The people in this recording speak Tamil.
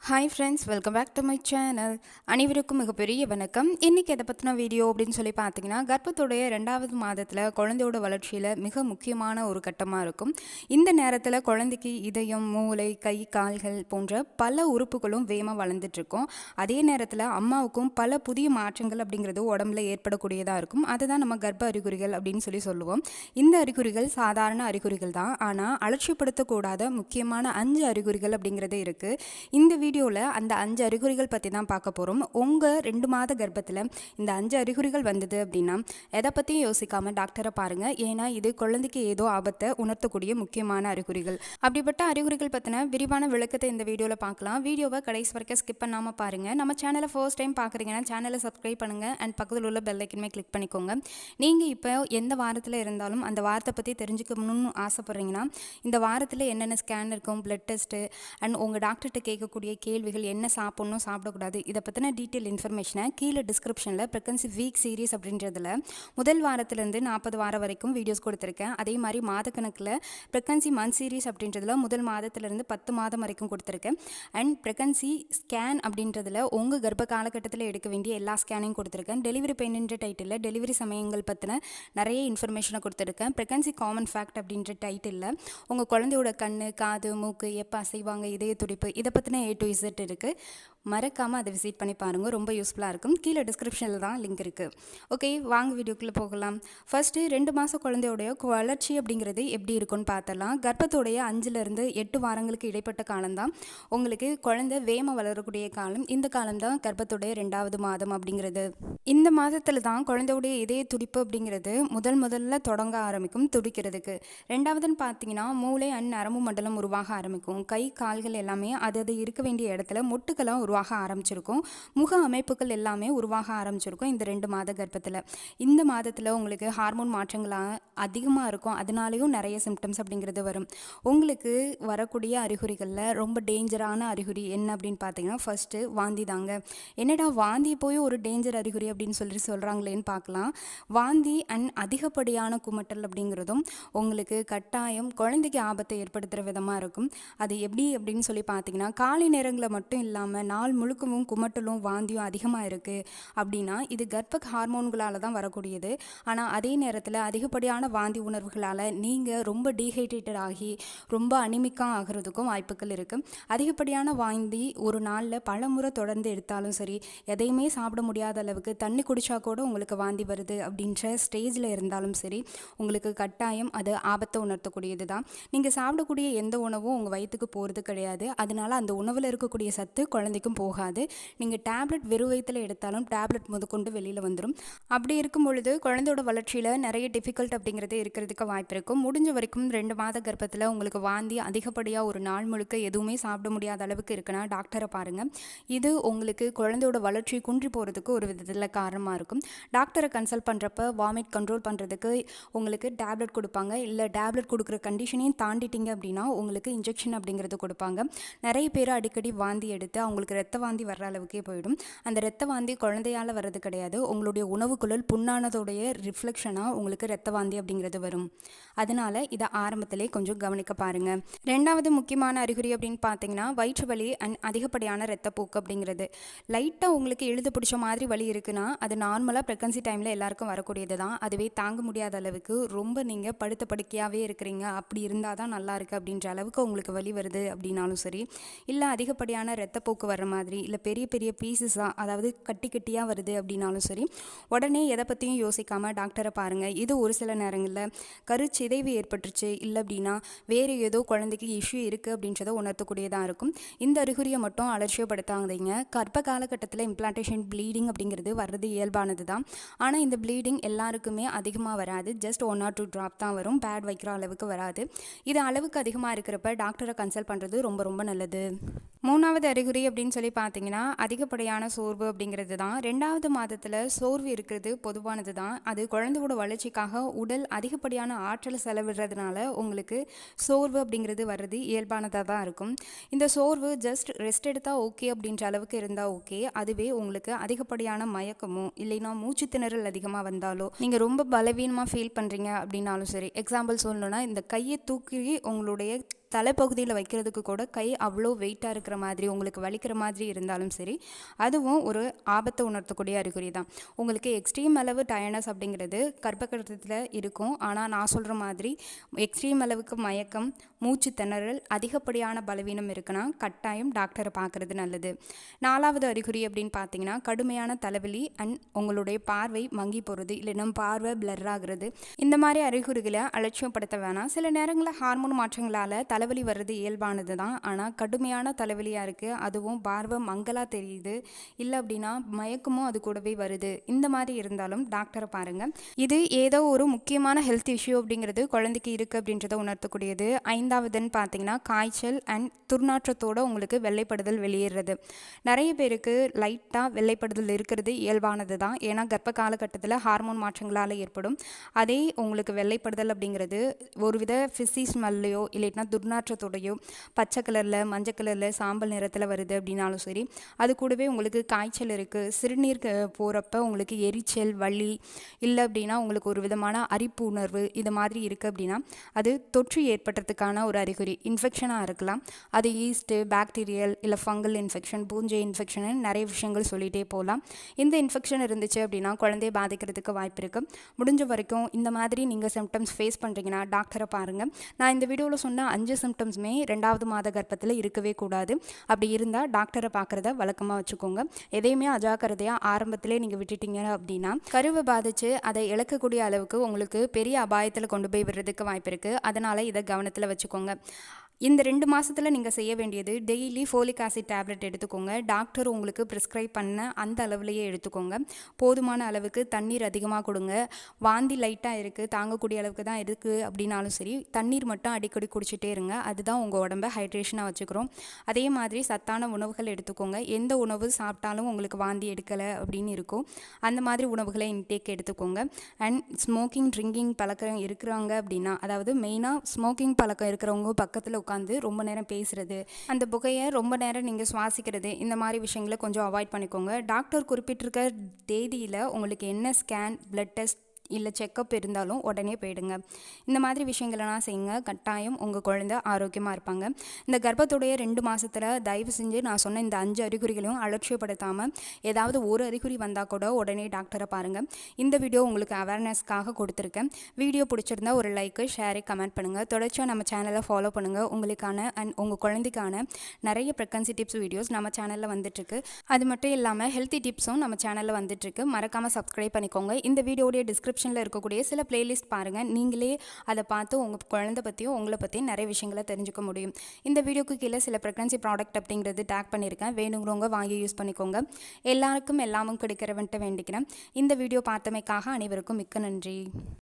Hi friends, welcome back to my channel. அனைவருக்கும் மிகப்பெரிய வணக்கம். இன்றைக்கி எதை பற்றின வீடியோ அப்படின்னு சொல்லி பார்த்தீங்கன்னா, கர்ப்பத்துடைய 2வது மாதத்தில் குழந்தையோட வளர்ச்சியில் மிக முக்கியமான ஒரு கட்டமாக இருக்கும். இந்த நேரத்தில் குழந்தைக்கு இதயம், மூளை, கை, கால்கள் போன்ற பல உறுப்புகளும் வேகமாக வளர்ந்துட்டுருக்கும். அதே நேரத்தில் அம்மாவுக்கும் பல புதிய மாற்றங்கள் அப்படிங்கிறது உடம்புல ஏற்படக்கூடியதாக இருக்கும். அதுதான் நம்ம கர்ப்ப அறிகுறிகள் அப்படின்னு சொல்லுவோம். இந்த அறிகுறிகள் சாதாரண அறிகுறிகள் தான், ஆனால் அலட்சியப்படுத்தக்கூடாத முக்கியமான 5 அறிகுறிகள் அப்படிங்கிறது இருக்குது. இந்த வீடியோவில் அந்த 5 அறிகுறிகள் பற்றி தான் பார்க்க போகிறோம். உங்கள் 2 மாத கர்ப்பத்தில் இந்த 5 அறிகுறிகள் வந்தது அப்படின்னா எதை பற்றியும் யோசிக்காமல் டாக்டரை பாருங்கள். ஏன்னா இது குழந்தைக்கு ஏதோ ஆபத்தை உணர்த்தக்கூடிய முக்கியமான அறிகுறிகள். அப்படிப்பட்ட அறிகுறிகள் பற்றின விரிவான விளக்கத்தை இந்த வீடியோவில் பார்க்கலாம். வீடியோவை கடைசி வரைக்கும் ஸ்கிப் பண்ணாமல் பாருங்கள். நம்ம சேனலை ஃபர்ஸ்ட் டைம் பார்க்குறீங்கன்னா சேனலை சப்ஸ்கிரைப் பண்ணுங்கள் அண்ட் பக்கத்தில் உள்ள பெல் ஐக்கனுமே கிளிக் பண்ணிக்கோங்க. நீங்கள் இப்போ எந்த வாரத்தில் இருந்தாலும் அந்த வாரத்தை பற்றி தெரிஞ்சுக்கணும்னு ஆசைப்பட்றீங்கன்னா இந்த வாரத்தில் என்னென்ன ஸ்கேன் இருக்கும், பிளட் டெஸ்ட்டு அண்ட் உங்கள் டாக்டர்கிட்ட கேட்கக்கூடிய கேள்விகள், என்ன சாப்பிடணும் சாப்பிடக்கூடாது, இதை பற்றின டீட்டெயில் இன்ஃபர்மேஷனை கீழே டிஸ்கிரிப்ஷனில் ப்ரெக்னன்சி வீக் சீரீஸ் அப்படின்றதுல முதல் வாரத்திலேருந்து 40 வாரம் வரைக்கும் வீடியோஸ் கொடுத்துருக்கேன். அதே மாதிரி மாதக்கணக்கில் ப்ரெக்னன்சி மந்த் சீரீஸ் அப்படின்றதுல முதல் மாதத்திலேருந்து 10 மாதம் வரைக்கும் கொடுத்துருக்கேன். அண்ட் ப்ரெக்னன்சி ஸ்கேன் அப்படின்றதுல உங்கள் கர்ப்ப காலகட்டத்தில் எடுக்க வேண்டிய எல்லா ஸ்கேனையும் கொடுத்துருக்கேன். டெலிவரி பெயின்ன்ற டைட்டிலில் டெலிவரி சமயங்கள் பற்றின நிறைய இன்ஃபர்மேஷனை கொடுத்துருக்கேன். ப்ரெக்னன்சி காமன் ஃபேக்ட் அப்படின்ற டைட்டிலில் உங்கள் குழந்தையோட கண், காது, மூக்கு எப்போ அசைவாங்க, இதய துடிப்பு, இதை பற்றின A to Z இருக்குது. மறக்காமல் அதை விசிட் பண்ணி பாருங்கள், ரொம்ப யூஸ்ஃபுல்லாக இருக்கும். கீழே டிஸ்கிரிப்ஷனில் தான் லிங்க் இருக்குது. ஓகே, வாங்க வீடியோக்குள்ளே போகலாம். ஃபஸ்ட்டு 2 மாத குழந்தையோடைய வளர்ச்சி அப்படிங்கிறது எப்படி இருக்குன்னு பார்த்தலாம். கர்ப்பத்தோடைய 5லேருந்து 8 வாரங்களுக்கு இடைப்பட்ட காலம்தான் உங்களுக்கு குழந்தை வேகமாக வளரக்கூடிய காலம். இந்த காலம் தான் கர்ப்பத்தோடைய 2வது மாதம் அப்படிங்கிறது. இந்த மாதத்தில் தான் குழந்தையோடைய இதய துடிப்பு அப்படிங்கிறது முதல்ல தொடங்க ஆரம்பிக்கும் துடிக்கிறதுக்கு. 2வதுன்னு பார்த்தீங்கன்னா மூளை அண்ட் நரம்பு மண்டலம் உருவாக ஆரம்பிக்கும். கை, கால்கள் எல்லாமே அது இருக்க வேண்டிய இடத்துல மொட்டுக்கெல்லாம் உருவாக ஆரம்பிச்சிருக்கும். முக அமைப்புகள் எல்லாமே உருவாக ஆரம்பிச்சிருக்கும் இந்த 2 மாத கர்ப்பத்தில். இந்த மாதத்தில் உங்களுக்கு ஹார்மோன் மாற்றங்களாக அதிகமாக இருக்கும். அதனாலேயும் நிறைய சிம்டம்ஸ் அப்படிங்கிறது வரும். உங்களுக்கு வரக்கூடிய அறிகுறிகளில் ரொம்ப டேஞ்சரான அறிகுறி என்ன அப்படின்னு பார்த்தீங்கன்னா, ஃபஸ்ட்டு வாந்தி தாங்க. என்னடா வாந்தி போய் ஒரு டேஞ்சர் அறிகுறி அப்படின்னு சொல்கிறாங்களேன்னு பார்க்கலாம். வாந்தி அண்ட் அதிகப்படியான குமட்டல் அப்படிங்கிறதும் உங்களுக்கு கட்டாயம் குழந்தைக்கு ஆபத்தை ஏற்படுத்துகிற விதமாக இருக்கும். அது எப்படி அப்படின்னு சொல்லி பார்த்தீங்கன்னா, காலை நேரங்களில் மட்டும் இல்லாமல் நாள் முழுக்கவும் குமட்டலும் வாந்தியும் அதிகமாக இருக்குது அப்படின்னா இது கர்ப்ப ஹார்மோன்களால் தான் வரக்கூடியது. ஆனால் அதே நேரத்தில் அதிகப்படியான வாந்தி உணர்வுகளால் நீங்கள் ரொம்ப டீஹைட்ரேட்டட் ஆகி ரொம்ப அனிமிக்காக ஆகிறதுக்கும் வாய்ப்புகள் இருக்குது. அதிகப்படியான வாந்தி ஒரு நாளில் பல முறை தொடர்ந்து எடுத்தாலும் சரி, எதையுமே சாப்பிட முடியாத அளவுக்கு தண்ணி குடித்தா கூட உங்களுக்கு வாந்தி வருது அப்படின்ற ஸ்டேஜில் இருந்தாலும் சரி, உங்களுக்கு கட்டாயம் அது ஆபத்தை உணர்த்தக்கூடியது தான். நீங்கள் சாப்பிடக்கூடிய எந்த உணவும் உங்கள் வயிற்றுக்கு போகிறது கிடையாது. அதனால் அந்த உணவில் இருக்கக்கூடிய சத்து குழந்தைக்கும் போகாது. நீங்கள் டேப்லெட் வெறும் வயிற்றில் எடுத்தாலும் டேப்லெட் முதற்கொண்டு வெளியில் வந்துடும். அப்படி இருக்கும் பொழுது குழந்தையோட வளர்ச்சியில் நிறைய டிஃபிகல்ட் அப்படிங்கிறது இருக்கிறதுக்கு வாய்ப்பு இருக்கும். முடிஞ்ச வரைக்கும் 2 மாத கர்ப்பத்தில் உங்களுக்கு வாந்தி அதிகப்படியாக ஒரு நாள் முழுக்க எதுவுமே சாப்பிட முடியாத அளவுக்கு இருக்குன்னா டாக்டரை பாருங்கள். இது உங்களுக்கு குழந்தையோட வளர்ச்சி குன்றி போகிறதுக்கு ஒரு விதத்தில் காரணமாக இருக்கும். டாக்டரை கன்சல்ட் பண்ணுறப்ப வாமிட் கண்ட்ரோல் பண்ணுறதுக்கு உங்களுக்கு டேப்லெட் கொடுப்பாங்க. இல்லை டேப்லெட் கொடுக்குற கண்டிஷனையும் தாண்டிட்டீங்க அப்படின்னா உங்களுக்கு இன்ஜெக்ஷன் அப்படிங்கிறது கொடுப்பாங்க. நிறைய பேர் அடிக்கடி வாந்தி எடுத்து அவங்களுக்கு ரத்த வாந்தி வர்ற அளவுக்கே போயிடும். அந்த ரத்த வாந்தி குழந்தையால் வர்றது கிடையாது, உங்களுடைய உணவுக்குழல் புண்ணானதோடைய ரிஃப்ளெக்ஷனாக உங்களுக்கு ரத்த வாந்தி அப்படிங்கிறது வரும். அதனால் இதை ஆரம்பத்திலே கொஞ்சம் கவனிக்க பாருங்கள். 2வது முக்கியமான அறிகுறி அப்படின்னு பார்த்தீங்கன்னா வயிற்று வலி அண்ட் அதிகப்படியான ரத்தப்போக்கு அப்படிங்கிறது. லைட்டாக உங்களுக்கு எழுத பிடிச்ச மாதிரி வலி இருக்குன்னா அது நார்மலாக ப்ரெக்னன்சி டைமில் எல்லாருக்கும் வரக்கூடியது தான். அதுவே தாங்க முடியாத அளவுக்கு ரொம்ப நீங்கள் படுத்த படுக்கையாகவே இருக்கிறீங்க, அப்படி இருந்தால் தான் நல்லா இருக்குது அப்படின்ற அளவுக்கு உங்களுக்கு வலி வருது அப்படின்னாலும் சரி, இல்லை அதிகப்படியான ரத்தப்போக்கு வர்ற மாதிரி, இல்லை பெரிய பெரிய பீசஸாக அதாவது கட்டியாக வருது அப்படின்னாலும் சரி, உடனே எதை பற்றியும் யோசிக்காமல் டாக்டரை பாருங்கள். இது ஒரு சில நேரங்களில் கருச்சிதைவு ஏற்பட்டுருச்சு, இல்லை அப்படின்னா வேறு ஏதோ குழந்தைக்கு இஷ்யூ இருக்குது அப்படின்றத உணர்த்தக்கூடியதாக இருக்கும். இந்த அறிகுறியை மட்டும் அலட்சியப்படுத்தாதீங்க. கர்ப்ப காலகட்டத்தில் இம்ப்ளான்டேஷன் ப்ளீடிங் அப்படிங்கிறது வர்றது இயல்பானது தான். ஆனால் இந்த ப்ளீடிங் எல்லாருக்குமே அதிகமாக வராது. ஜஸ்ட் 1 or 2 ட்ராப் தான் வரும். பேட் வைக்கிற அளவுக்கு வராது. இது அளவுக்கு அதிகமாக இருக்கிறப்ப டாக்டரை கன்சல்ட் பண்ணுறது ரொம்ப ரொம்ப நல்லது. 3வது அறிகுறி அப்படின்னு சொல்லி பார்த்தீங்கன்னா அதிகப்படியான சோர்வு அப்படிங்கிறது தான். 2வது மாதத்தில் சோர்வு இருக்கிறது பொதுவானது தான். அது குழந்தையோட வளர்ச்சிக்காக உடல் அதிகப்படியான ஆற்றலை செலவிடுறதுனால உங்களுக்கு சோர்வு அப்படிங்கிறது வர்றது இயல்பானதாக தான் இருக்கும். இந்த சோர்வு ஜஸ்ட் ரெஸ்ட் எடுத்தால் ஓகே அப்படின்ற அளவுக்கு இருந்தால் ஓகே. அதுவே உங்களுக்கு அதிகப்படியான மயக்கமோ இல்லைன்னா மூச்சு திணறல் அதிகமாக வந்தாலோ, நீங்கள் ரொம்ப பலவீனமாக ஃபீல் பண்ணுறீங்க அப்படின்னாலும் சரி, எக்ஸாம்பிள் சொல்லணும்னா இந்த கையை தூக்கி உங்களுடைய தலைப்பகுதியில் வைக்கிறதுக்கு கூட கை அவ்வளோ வெயிட்டாக இருக்கிற மாதிரி உங்களுக்கு வலிக்கிற மாதிரி இருந்தாலும் சரி, அதுவும் ஒரு ஆபத்தை உணர்த்தக்கூடிய அறிகுறி தான். உங்களுக்கு எக்ஸ்ட்ரீம் அளவு டயர்னஸ் அப்படிங்கிறது கர்ப்பகிரகத்தில் இருக்கும். ஆனால் நான் சொல்கிற மாதிரி எக்ஸ்ட்ரீம் அளவுக்கு மயக்கம், மூச்சு திணறல், அதிகப்படியான பலவீனம் இருக்குன்னா கட்டாயம் டாக்டரை பார்க்குறது நல்லது. 4வது அறிகுறி அப்படின்னு பார்த்தீங்கன்னா கடுமையான தலைவலி அண்ட் உங்களுடைய பார்வை மங்கி போகிறது, இல்லைன்னா பார்வை பிளர் ஆகிறது. இந்த மாதிரி அறிகுறிகளை அலட்சியப்படுத்த வேணாம். சில நேரங்களில் ஹார்மோன் மாற்றங்களால் தலைவலி வர்றது இயல்பானது தான். ஆனால் கடுமையான தலைவலியாக இருக்குது, அதுவும் பார்வை மங்கலாக தெரியுது, இல்லை அப்படின்னா மயக்கமும் அது கூடவே வருது, இந்த மாதிரி இருந்தாலும் டாக்டரை பாருங்கள். இது ஏதோ ஒரு முக்கியமான ஹெல்த் இஷ்யூ அப்படிங்கிறது குழந்தைக்கு இருக்குது அப்படின்றத உணர்த்தக்கூடியது. 5வதுன்னு பார்த்தீங்கன்னா காய்ச்சல் அண்ட் துர்நாற்றத்தோடு உங்களுக்கு வெள்ளைப்படுதல் வெளியேறது. நிறைய பேருக்கு லைட்டாக வெள்ளைப்படுதல் இருக்கிறது இயல்பானது தான். ஏன்னா கர்ப்ப காலகட்டத்தில் ஹார்மோன் மாற்றங்களால் ஏற்படும். அதே உங்களுக்கு வெள்ளைப்படுதல் அப்படிங்கிறது ஒருவித ஃபிஸி ஸ்மெல்லையோ இல்லைன்னா துர்நாற்றத்தோடையோ பச்சை கலரில், மஞ்சள் கலரில், சாம்பல் நிறத்தில் வருது அப்படின்னாலும் சரி, அது கூடவே உங்களுக்கு காய்ச்சல் இருக்குது, சிறுநீர் போகிறப்ப உங்களுக்கு எரிச்சல், வலி, இல்லை அப்படின்னா உங்களுக்கு ஒரு விதமான அரிப்பு உணர்வு, இது மாதிரி இருக்குது அப்படின்னா அது தொற்று ஏற்படுறதுக்கான ஒரு அறிகுறி. இன்ஃபெக்ஷனாக இருக்கலாம், அது ஈஸ்ட்டு, பாக்டீரியல், இல்லை ஃபங்கல் இன்ஃபெக்ஷன், பூஞ்சை இன்ஃபெக்ஷன், நிறைய விஷயங்கள் சொல்லிகிட்டே போகலாம். இந்த இன்ஃபெக்ஷன் இருந்துச்சு அப்படின்னா குழந்தைய பாதிக்கிறதுக்கு வாய்ப்பு இருக்குது. முடிஞ்ச வரைக்கும் இந்த மாதிரி நீங்கள் சிம்டம்ஸ் ஃபேஸ் பண்ணுறீங்கன்னா டாக்டரை பாருங்கள். நான் இந்த வீடியோவில் சொன்ன 5 சிம்டம்ஸுமே 2வது மாத கர்ப்பத்தில் இருக்கவே கூடாது. அப்படி இருந்தால் டாக்டரை பார்க்குறத வழக்கமாக வச்சுக்கோங்க. எதையுமே அஜாக்கிரதையாக ஆரம்பத்திலே நீங்கள் விட்டுட்டீங்க அப்படின்னா கருவை பாதித்து அதை இழக்கக்கூடிய அளவுக்கு உங்களுக்கு பெரிய அபாயத்தில் கொண்டு போய் விடுறதுக்கு வாய்ப்பு இருக்குது. அதனால் இதை கவனத்தில் வச்சுக்கோங்க. இந்த 2 மாதத்தில் நீங்கள் செய்ய வேண்டியது டெய்லி ஃபோலிக் ஆசிட் டேப்லெட் எடுத்துக்கோங்க. டாக்டர் உங்களுக்கு ப்ரிஸ்கிரைப் பண்ண அந்த அளவுலையே எடுத்துக்கோங்க. போதுமான அளவுக்கு தண்ணீர் அதிகமாக கொடுங்க. வாந்தி லைட்டாக இருக்குது, தாங்கக்கூடிய அளவுக்கு தான் இருக்குது அப்படின்னாலும் சரி, தண்ணீர் மட்டும் அடிக்கடி குடிச்சிட்டே இருங்க. அதுதான் உங்கள் உடம்பை ஹைட்ரேஷனாக வச்சுக்கிறோம். அதே மாதிரி சத்தான உணவுகள் எடுத்துக்கோங்க. எந்த உணவு சாப்பிட்டாலும் உங்களுக்கு வாந்தி எடுக்கலை அப்படின்னு இருக்கும், அந்த மாதிரி உணவுகளை இன்டேக் எடுத்துக்கோங்க. அண்ட் ஸ்மோக்கிங், ட்ரிங்கிங் பழக்கம் இருக்கிறாங்க அப்படின்னா, அதாவது மெயினாக ஸ்மோக்கிங் பழக்கம் இருக்கிறவங்க பக்கத்தில் உட்காந்து ரொம்ப நேரம் பேசுறது, அந்த புகையை ரொம்ப நேரம் நீங்கள் சுவாசிக்கிறது, இந்த மாதிரி விஷயங்களை கொஞ்சம் அவாய்ட் பண்ணிக்கோங்க. டாக்டர் குறிப்பிட்டிருக்க தேதியில் உங்களுக்கு என்ன ஸ்கேன், பிளட் டெஸ்ட் இல்லை செக்கப் இருந்தாலும் உடனே போயிடுங்க. இந்த மாதிரி விஷயங்களெல்லாம் செய்யுங்க. கட்டாயம் உங்கள் குழந்தை ஆரோக்கியமாக இருப்பாங்க. இந்த கர்ப்பத்துடைய 2 மாதத்தில் தயவு செஞ்சு நான் சொன்ன இந்த 5 அறிகுறிகளையும் அலட்சியப்படுத்தாமல் ஏதாவது ஒரு அறிகுறி வந்தால் கூட உடனே டாக்டரை பாருங்கள். இந்த வீடியோ உங்களுக்கு அவேர்னஸ்க்காக கொடுத்துருக்கேன். வீடியோ பிடிச்சிருந்தா ஒரு லைக்கு, ஷேரு, கமெண்ட் பண்ணுங்கள். தொடர்ச்சியாக நம்ம சேனலை ஃபாலோ பண்ணுங்கள். உங்களுக்கான அண்ட் உங்கள் குழந்தைக்கான நிறைய ப்ரெக்னன்சி டிப்ஸ் வீடியோஸ் நம்ம சேனலில் வந்துட்டுருக்கு. அது மட்டும் இல்லாமல் ஹெல்த்தி டிப்ஸும் நம்ம சேனலில் வந்துட்டுருக்கு. மறக்காமல் சப்ஸ்கிரைப் பண்ணிக்கோங்க. இந்த வீடியோடைய டிஸ்கிரிப்ஷனில் இருக்கக்கூடிய சில பிளேலிஸ்ட் பாருங்கள். நீங்களே அதை பார்த்து உங்கள் குழந்தை பற்றியும் உங்களை பற்றியும் நிறைய விஷயங்களை தெரிஞ்சுக்க முடியும். இந்த வீடியோக்கு கீழே சில ப்ரெக்னன்சி ப்ராடக்ட் அப்படிங்கிறது டேக் பண்ணியிருக்கேன். வேணுங்கிறவங்க வாங்கி யூஸ் பண்ணிக்கோங்க. எல்லாருக்கும் எல்லாமும் கிடைக்கிறவன்ட்டு வேண்டிக்கிறேன். இந்த வீடியோ பார்த்தமைக்காக அனைவருக்கும் மிக்க நன்றி.